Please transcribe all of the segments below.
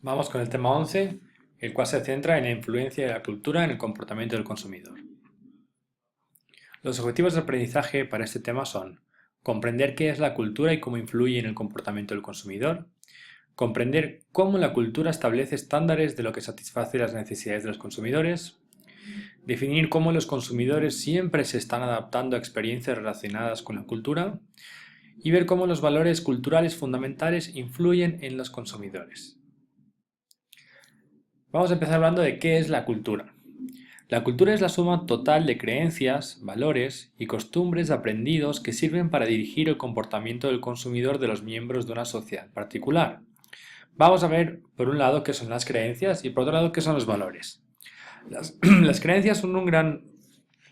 Vamos con el tema 11, el cual se centra en la influencia de la cultura en el comportamiento del consumidor. Los objetivos de aprendizaje para este tema son comprender qué es la cultura y cómo influye en el comportamiento del consumidor, comprender cómo la cultura establece estándares de lo que satisface las necesidades de los consumidores, definir cómo los consumidores siempre se están adaptando a experiencias relacionadas con la cultura y ver cómo los valores culturales fundamentales influyen en los consumidores. Vamos a empezar hablando de qué es la cultura. La cultura es la suma total de creencias, valores y costumbres aprendidos que sirven para dirigir el comportamiento del consumidor de los miembros de una sociedad particular. Vamos a ver, por un lado, qué son las creencias y por otro lado, qué son los valores. Las creencias son un gran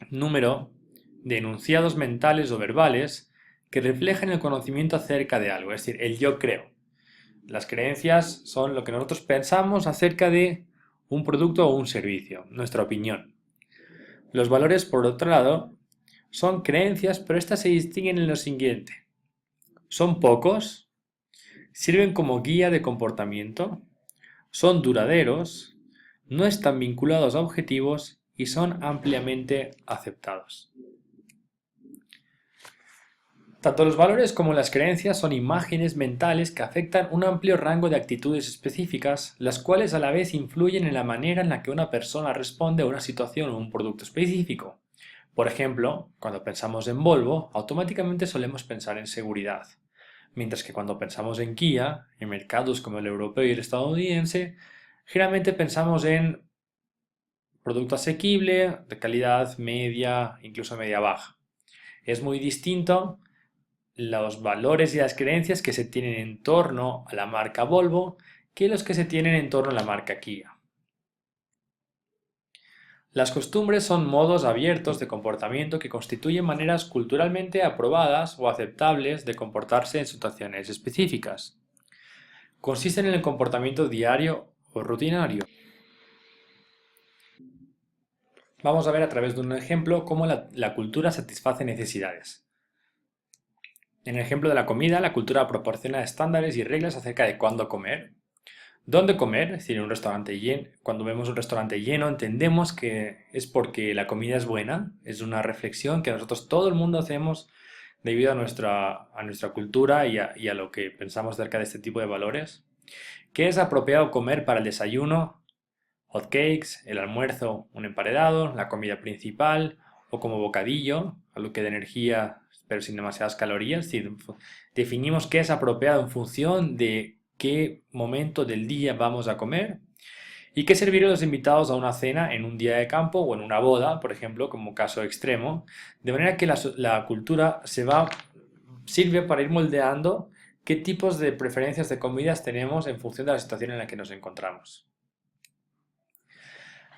número de enunciados mentales o verbales que reflejan el conocimiento acerca de algo, es decir, el yo creo. Las creencias son lo que nosotros pensamos acerca de un producto o un servicio, nuestra opinión. Los valores, por otro lado, son creencias, pero estas se distinguen en lo siguiente. Son pocos, sirven como guía de comportamiento, son duraderos, no están vinculados a objetivos y son ampliamente aceptados. Tanto los valores como las creencias son imágenes mentales que afectan un amplio rango de actitudes específicas, las cuales a la vez influyen en la manera en la que una persona responde a una situación o un producto específico. Por ejemplo, cuando pensamos en Volvo, automáticamente solemos pensar en seguridad, mientras que cuando pensamos en Kia, en mercados como el europeo y el estadounidense, generalmente pensamos en producto asequible, de calidad media, incluso media baja. Es muy distinto los valores y las creencias que se tienen en torno a la marca Volvo que los que se tienen en torno a la marca Kia. Las costumbres son modos abiertos de comportamiento que constituyen maneras culturalmente aprobadas o aceptables de comportarse en situaciones específicas. Consisten en el comportamiento diario o rutinario. Vamos a ver a través de un ejemplo cómo la cultura satisface necesidades. En el ejemplo de la comida, la cultura proporciona estándares y reglas acerca de cuándo comer, dónde comer, es decir, en un restaurante lleno. Cuando vemos un restaurante lleno, entendemos que es porque la comida es buena. Es una reflexión que nosotros todo el mundo hacemos debido a nuestra cultura y a lo que pensamos acerca de este tipo de valores. ¿Qué es apropiado comer para el desayuno? Hot cakes, el almuerzo, un emparedado, la comida principal o como bocadillo, algo que de energía pero sin demasiadas calorías. Es decir, definimos qué es apropiado en función de qué momento del día vamos a comer y qué servir a los invitados a una cena en un día de campo o en una boda, por ejemplo, como caso extremo, de manera que la cultura sirve para ir moldeando qué tipos de preferencias de comidas tenemos en función de la situación en la que nos encontramos.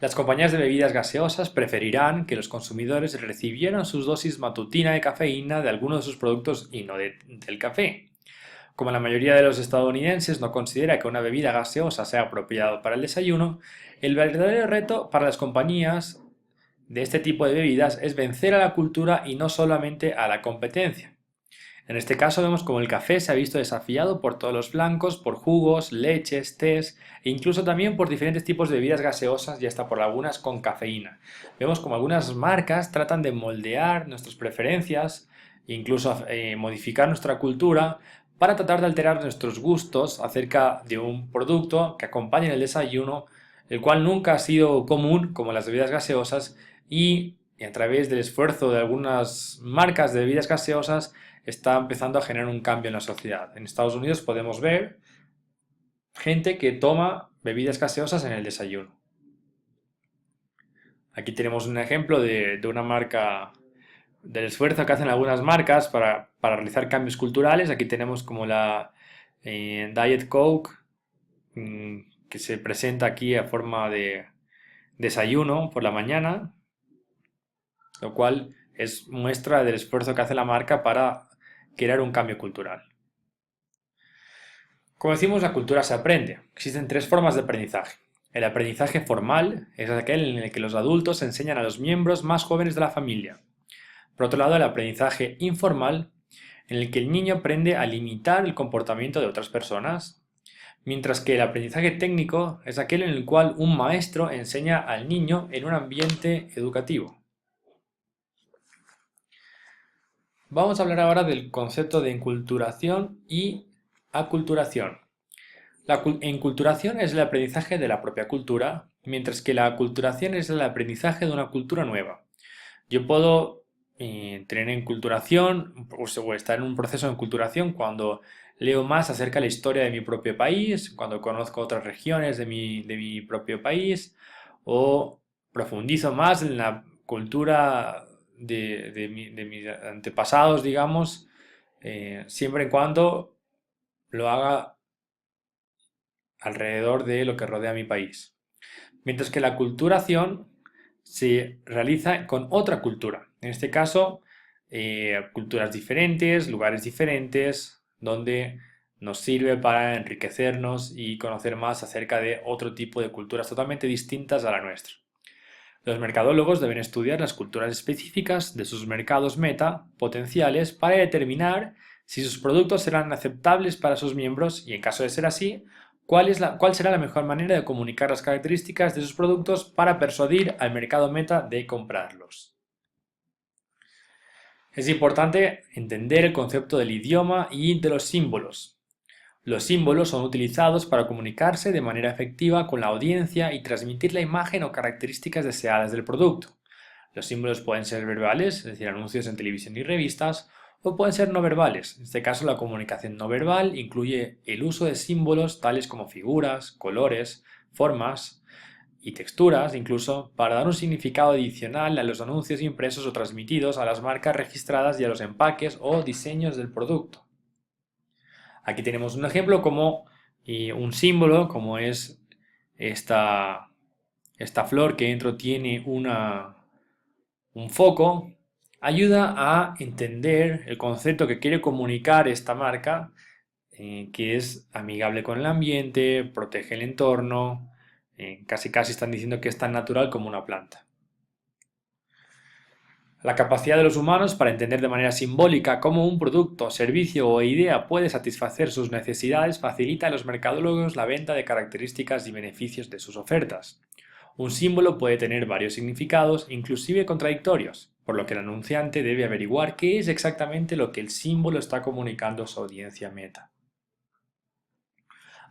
Las compañías de bebidas gaseosas preferirán que los consumidores recibieran sus dosis matutina de cafeína de alguno de sus productos y no del café. Como la mayoría de los estadounidenses no considera que una bebida gaseosa sea apropiada para el desayuno, el verdadero reto para las compañías de este tipo de bebidas es vencer a la cultura y no solamente a la competencia. En este caso vemos como el café se ha visto desafiado por todos los flancos, por jugos, leches, tés e incluso también por diferentes tipos de bebidas gaseosas y hasta por algunas con cafeína. Vemos como algunas marcas tratan de moldear nuestras preferencias e incluso modificar nuestra cultura para tratar de alterar nuestros gustos acerca de un producto que acompañe el desayuno, el cual nunca ha sido común como las bebidas gaseosas y a través del esfuerzo de algunas marcas de bebidas gaseosas está empezando a generar un cambio en la sociedad. En Estados Unidos podemos ver gente que toma bebidas gaseosas en el desayuno. Aquí tenemos un ejemplo de una marca, del esfuerzo que hacen algunas marcas para realizar cambios culturales. Aquí tenemos como la Diet Coke, que se presenta aquí a forma de desayuno por la mañana, lo cual es muestra del esfuerzo que hace la marca para crear un cambio cultural. Como decimos, la cultura se aprende. Existen tres formas de aprendizaje. El aprendizaje formal es aquel en el que los adultos enseñan a los miembros más jóvenes de la familia. Por otro lado, el aprendizaje informal, en el que el niño aprende a limitar el comportamiento de otras personas. mientras que el aprendizaje técnico es aquel en el cual un maestro enseña al niño en un ambiente educativo. Vamos a hablar ahora del concepto de enculturación y aculturación. La enculturación es el aprendizaje de la propia cultura, mientras que la aculturación es el aprendizaje de una cultura nueva. Yo puedo tener enculturación o estar en un proceso de enculturación cuando leo más acerca de la historia de mi propio país, cuando conozco otras regiones de mi propio país, o profundizo más en la cultura de mis antepasados, digamos, siempre y cuando lo haga alrededor de lo que rodea mi país. Mientras que la aculturación se realiza con otra cultura. En este caso, culturas diferentes, lugares diferentes, donde nos sirve para enriquecernos y conocer más acerca de otro tipo de culturas totalmente distintas a la nuestra. Los mercadólogos deben estudiar las culturas específicas de sus mercados meta potenciales para determinar si sus productos serán aceptables para sus miembros y, en caso de ser así, cuál será la mejor manera de comunicar las características de sus productos para persuadir al mercado meta de comprarlos. Es importante entender el concepto del idioma y de los símbolos. Los símbolos son utilizados para comunicarse de manera efectiva con la audiencia y transmitir la imagen o características deseadas del producto. Los símbolos pueden ser verbales, es decir, anuncios en televisión y revistas, o pueden ser no verbales. En este caso, la comunicación no verbal incluye el uso de símbolos tales como figuras, colores, formas y texturas, incluso para dar un significado adicional a los anuncios impresos o transmitidos a las marcas registradas y a los empaques o diseños del producto. Aquí tenemos un ejemplo como un símbolo, como es esta flor que dentro tiene un foco, ayuda a entender el concepto que quiere comunicar esta marca, que es amigable con el ambiente, protege el entorno, casi están diciendo que es tan natural como una planta. La capacidad de los humanos para entender de manera simbólica cómo un producto, servicio o idea puede satisfacer sus necesidades facilita a los mercadólogos la venta de características y beneficios de sus ofertas. Un símbolo puede tener varios significados, inclusive contradictorios, por lo que el anunciante debe averiguar qué es exactamente lo que el símbolo está comunicando a su audiencia meta.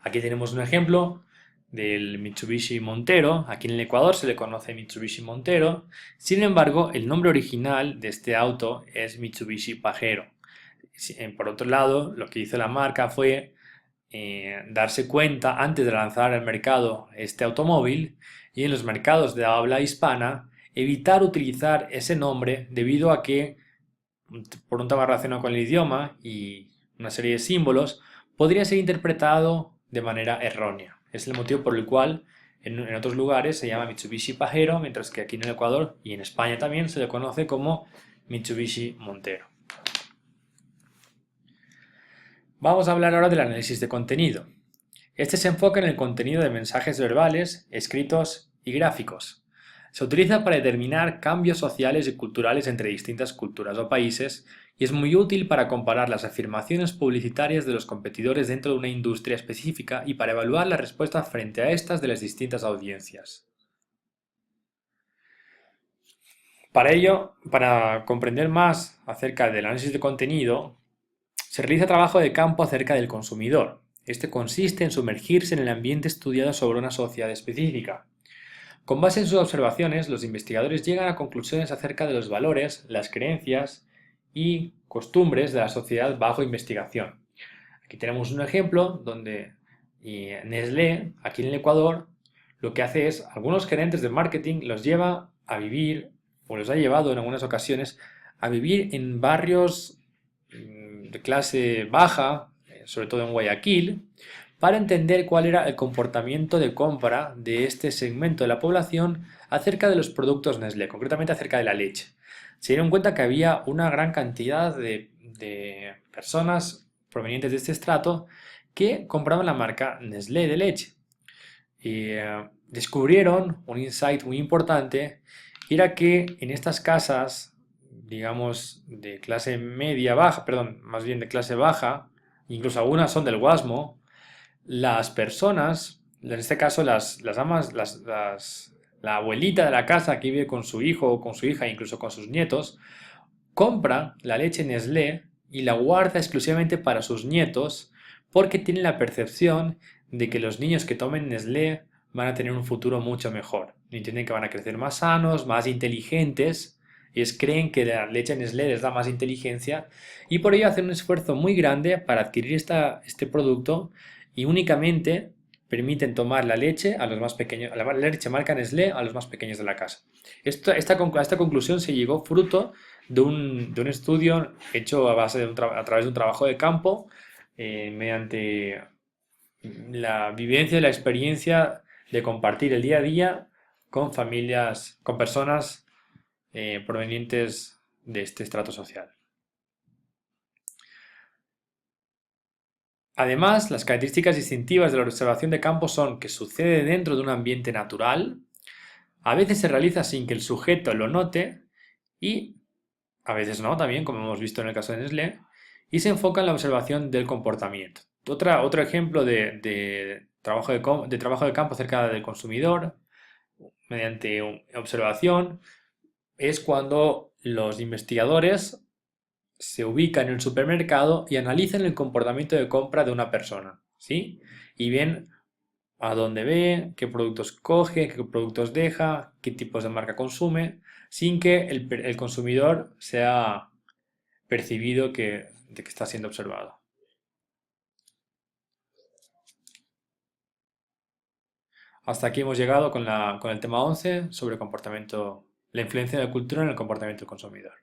Aquí tenemos un ejemplo del Mitsubishi Montero. Aquí en el Ecuador se le conoce Mitsubishi Montero. Sin embargo, el nombre original de este auto es Mitsubishi Pajero. Por otro lado, lo que hizo la marca fue darse cuenta antes de lanzar al mercado este automóvil y en los mercados de habla hispana evitar utilizar ese nombre debido a que, por un tema relacionado con el idioma y una serie de símbolos, podría ser interpretado de manera errónea. Es el motivo por el cual en otros lugares se llama Mitsubishi Pajero, mientras que aquí en el Ecuador y en España también se le conoce como Mitsubishi Montero. Vamos a hablar ahora del análisis de contenido. Este se enfoca en el contenido de mensajes verbales, escritos y gráficos. Se utiliza para determinar cambios sociales y culturales entre distintas culturas o países y es muy útil para comparar las afirmaciones publicitarias de los competidores dentro de una industria específica y para evaluar la respuesta frente a estas de las distintas audiencias. Para ello, para comprender más acerca del análisis de contenido, se realiza trabajo de campo acerca del consumidor. Este consiste en sumergirse en el ambiente estudiado sobre una sociedad específica. Con base en sus observaciones, los investigadores llegan a conclusiones acerca de los valores, las creencias y costumbres de la sociedad bajo investigación. Aquí tenemos un ejemplo donde Nestlé, aquí en el Ecuador, lo que hace es, algunos gerentes de marketing los lleva a vivir, o los ha llevado en algunas ocasiones, a vivir en barrios de clase baja, sobre todo en Guayaquil, para entender cuál era el comportamiento de compra de este segmento de la población acerca de los productos Nestlé, concretamente acerca de la leche. Se dieron cuenta que había una gran cantidad de personas provenientes de este estrato que compraban la marca Nestlé de leche. Y descubrieron un insight muy importante, y era que en estas casas, digamos, de clase media baja, perdón, más bien de clase baja, incluso algunas son del Guasmo, las personas, en este caso las amas, la abuelita de la casa que vive con su hijo o con su hija, incluso con sus nietos, compra la leche Nestlé y la guarda exclusivamente para sus nietos porque tiene la percepción de que los niños que tomen Nestlé van a tener un futuro mucho mejor. Entienden que van a crecer más sanos, más inteligentes. Ellos creen que la leche Nestlé les da más inteligencia y por ello hacen un esfuerzo muy grande para adquirir este producto y únicamente permiten tomar la leche a los más pequeños, la leche marca Nestlé a los más pequeños de la casa. A esta conclusión se llegó fruto de un estudio hecho a base de a través de un trabajo de campo, mediante la vivencia y la experiencia de compartir el día a día con familias, con personas provenientes de este estrato social. Además, las características distintivas de la observación de campo son que sucede dentro de un ambiente natural, a veces se realiza sin que el sujeto lo note y a veces no, también, como hemos visto en el caso de Nestlé, y se enfoca en la observación del comportamiento. Otro ejemplo de trabajo de campo cerca del consumidor, mediante observación, es cuando los investigadores se ubican en el supermercado y analizan el comportamiento de compra de una persona, ¿sí? Y ven a dónde ve, qué productos coge, qué productos deja, qué tipos de marca consume, sin que el consumidor sea percibido de que está siendo observado. Hasta aquí hemos llegado con el tema 11 sobre comportamiento, la influencia de la cultura en el comportamiento del consumidor.